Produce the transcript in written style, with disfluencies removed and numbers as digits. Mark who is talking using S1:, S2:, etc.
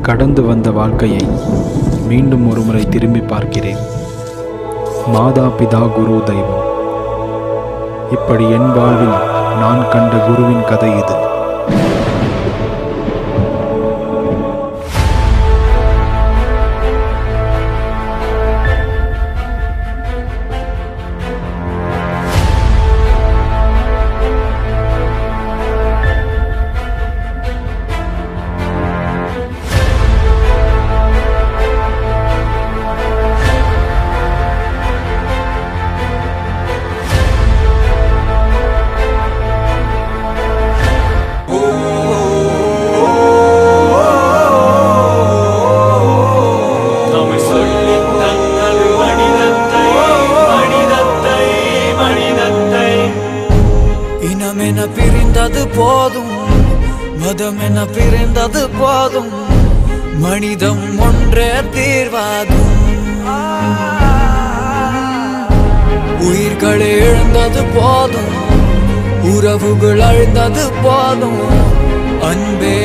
S1: கடந்து வந்த வாழ்க்கையை மீண்டும் ஒருமுறை திரும்பி பார்க்கிறேன். மாதா பிதா குரு தெய்வம், இப்படி என் வாழ்வில் நான் கண்ட குருவின் கதை இது.
S2: இனமென பிரிந்தது போதும், மதமென பிரிந்தது போதும், மனிதம் ஒன்றே தீர்வாகும். உயிர்களை இழந்தது போதும், உறவுகள் அழிந்தது போதும், அன்பே